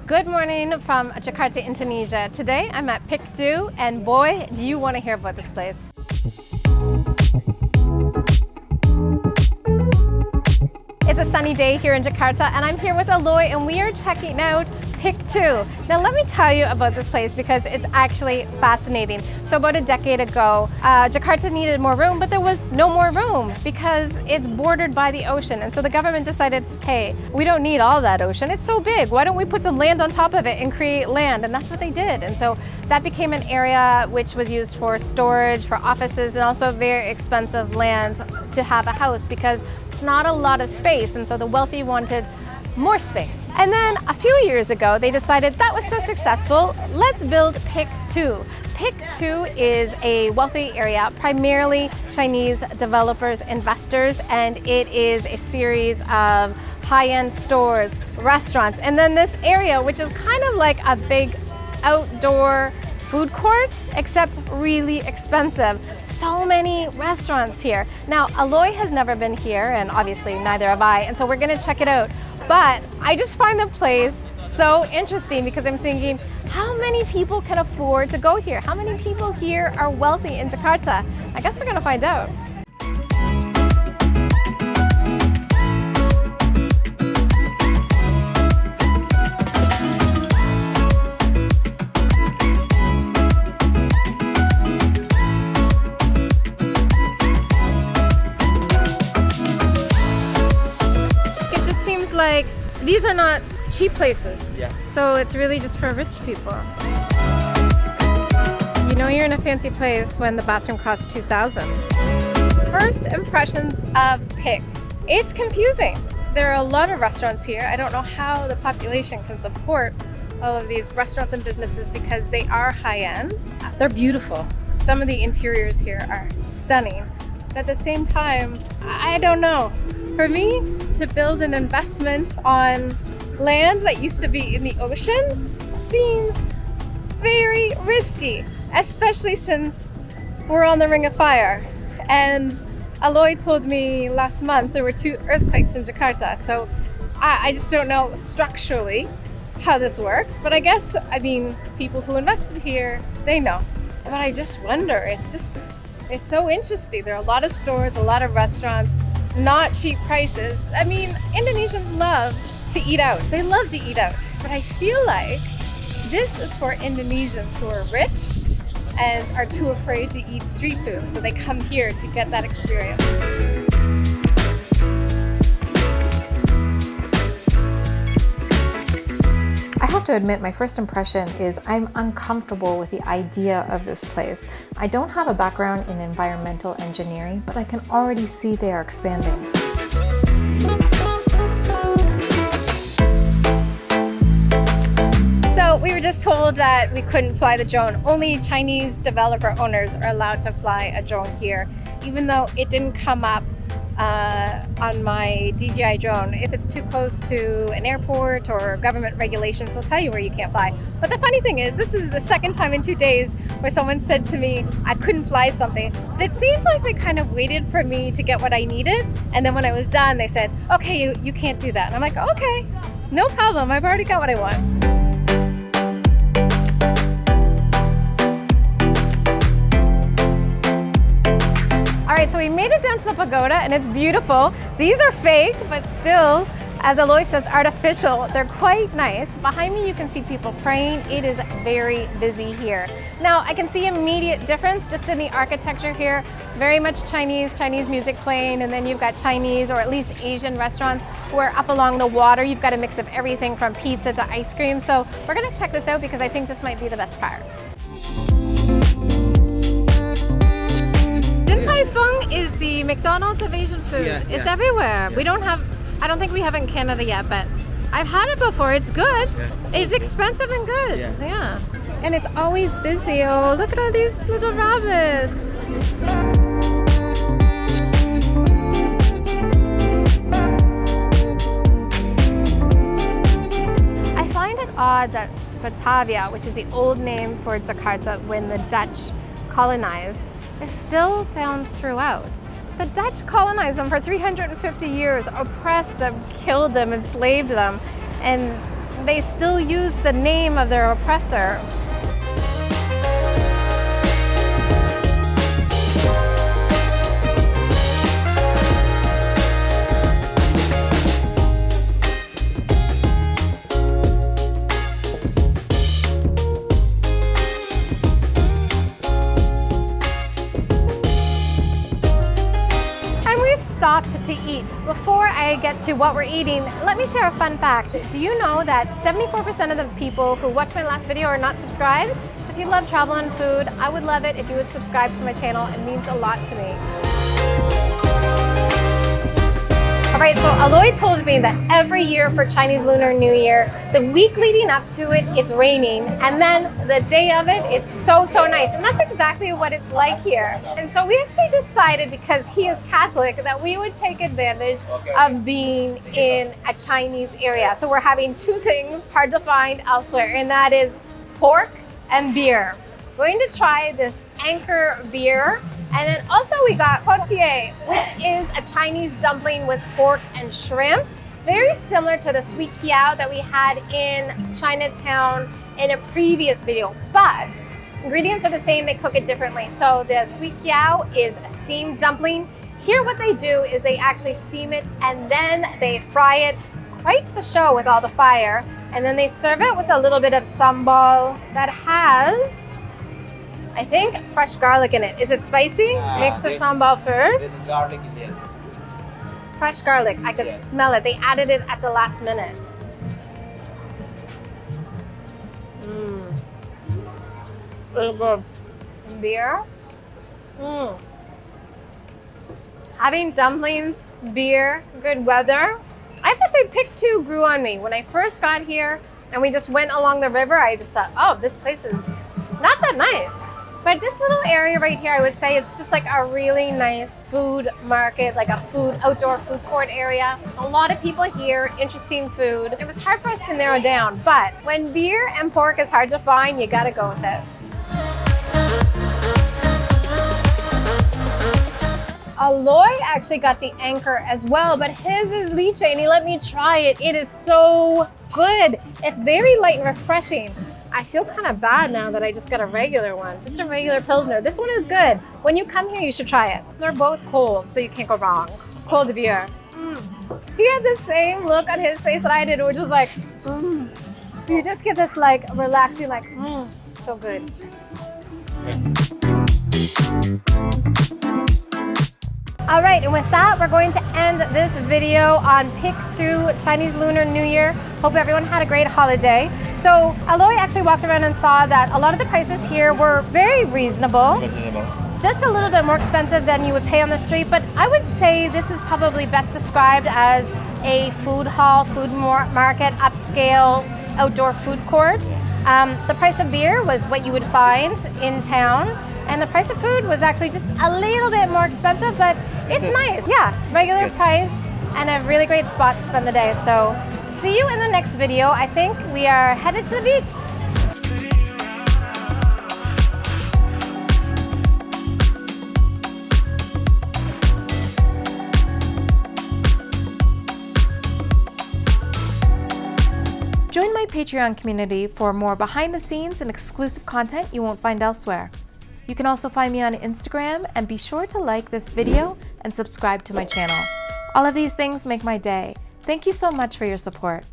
Good morning from Jakarta, Indonesia. Today I'm at Piktu, and boy, do you want to hear about this place. It's a sunny day here in Jakarta, and I'm here with Aloy, and we are checking out Piktu. Now let me tell you about this place because it's actually fascinating. So about a decade ago, Jakarta needed more room, but there was no more room because it's bordered by the ocean. And so the government decided, hey, we don't need all that ocean. It's so big. Why don't we put some land on top of it and create land? And that's what they did. And so that became an area which was used for storage, for offices, and also very expensive land to have a house because it's not a lot of space. And so the wealthy wanted more space. And then a few years ago, they decided that was so successful, let's build Piktu. Piktu is a wealthy area, primarily Chinese developers, investors, and it is a series of high-end stores, restaurants, and then this area, which is kind of like a big outdoor food court, except really expensive. So many restaurants here. Now, Aloy has never been here, and obviously neither have I, and so we're gonna check it out. But I just find the place so interesting because I'm thinking, how many people can afford to go here? How many people here are wealthy in Jakarta? I guess we're gonna find out. Like, these are not cheap places. Yeah. So it's really just for rich people. You know you're in a fancy place when the bathroom costs 2,000. First impressions of Pik. It's confusing. There are a lot of restaurants here. I don't know how the population can support all of these restaurants and businesses because they are high-end. They're beautiful. Some of the interiors here are stunning. But at the same time, I don't know. For me, to build an investment on land that used to be in the ocean seems very risky, especially since we're on the Ring of Fire. And Aloy told me last month there were 2 earthquakes in Jakarta, so I just don't know structurally how this works. But I guess, people who invested here, they know. But I just wonder, it's so interesting. There are a lot of stores, a lot of restaurants, not cheap prices. Indonesians love to eat out. They love to eat out. But I feel like this is for Indonesians who are rich and are too afraid to eat street food. So they come here to get that experience. I have to admit, my first impression is I'm uncomfortable with the idea of this place. I don't have a background in environmental engineering, but I can already see they are expanding. So we were just told that we couldn't fly the drone. Only Chinese developer owners are allowed to fly a drone here, even though it didn't come up on my DJI drone. If it's too close to an airport or government regulations, they'll tell you where you can't fly. But the funny thing is, this is the second time in 2 days where someone said to me I couldn't fly something. But it seemed like they kind of waited for me to get what I needed, and then when I was done, they said, okay, you can't do that. And I'm like, okay, no problem, I've already got what I want. All right, so we made it down to the pagoda and it's beautiful. These are fake, but still, as Aloy says, artificial. They're quite nice. Behind me, you can see people praying. It is very busy here. Now, I can see immediate difference just in the architecture here. Very much Chinese music playing, and then you've got Chinese or at least Asian restaurants where up along the water, you've got a mix of everything from pizza to ice cream. So we're gonna check this out because I think this might be the best part. Din Tai Fung is the McDonald's of Asian food. It's everywhere. Yeah. I don't think we have it in Canada yet, but I've had it before. It's good. Yeah. It's expensive and good. Yeah. And it's always busy. Oh, look at all these little rabbits. I find it odd that Batavia, which is the old name for Jakarta when the Dutch colonized, is still found throughout. The Dutch colonized them for 350 years, oppressed them, killed them, enslaved them, and they still use the name of their oppressor. Stopped to eat. Before I get to what we're eating, let me share a fun fact. Do you know that 74% of the people who watched my last video are not subscribed? So if you love travel and food, I would love it if you would subscribe to my channel. It means a lot to me. Alright, so Aloy told me that every year for Chinese Lunar New Year, the week leading up to it, it's raining, and then the day of it, it's so nice. And that's exactly what it's like here. And so we actually decided, because he is Catholic, that we would take advantage of being in a Chinese area. So we're having two things hard to find elsewhere, and that is pork and beer. We're going to try this Anchor beer. And then also we got potier, which is a Chinese dumpling with pork and shrimp. Very similar to the sweet kiao that we had in Chinatown in a previous video, but ingredients are the same, they cook it differently. So the sweet kiao is a steamed dumpling. Here what they do is they actually steam it and then they fry it. Quite the show with all the fire. And then they serve it with a little bit of sambal that has, I think, fresh garlic in it. Is it spicy? Mix the sambal first. There's garlic in there. Fresh garlic. I could smell it. They added it at the last minute. Really good. Some beer. Having dumplings, beer, good weather. I have to say, Pick 2 grew on me. When I first got here and we just went along the river, I just thought, oh, this place is not that nice. But this little area right here, I would say it's just like a really nice food market, like a outdoor food court area. A lot of people here, interesting food. It was hard for us to narrow down, but when beer and pork is hard to find, you gotta go with it. Aloy actually got the Anchor as well, but his is lychee and he let me try it. It is so good. It's very light and refreshing. I feel kind of bad now that I just got a regular one, just a regular Pilsner. This one is good. When you come here, you should try it. They're both cold, so you can't go wrong. Cold beer. He had the same look on his face that I did, which was like, You just get this like relaxing, like, so good. All right, and with that, we're going to end this video on Pick 2 Chinese Lunar New Year. Hope everyone had a great holiday. So Aloy actually walked around and saw that a lot of the prices here were very reasonable. Just a little bit more expensive than you would pay on the street, but I would say this is probably best described as a food hall, food market, upscale, outdoor food court. The price of beer was what you would find in town. And the price of food was actually just a little bit more expensive, but it's nice. Yeah, regular price and a really great spot to spend the day. So see you in the next video. I think we are headed to the beach. Join my Patreon community for more behind the scenes and exclusive content you won't find elsewhere. You can also find me on Instagram, and be sure to like this video and subscribe to my channel. All of these things make my day. Thank you so much for your support.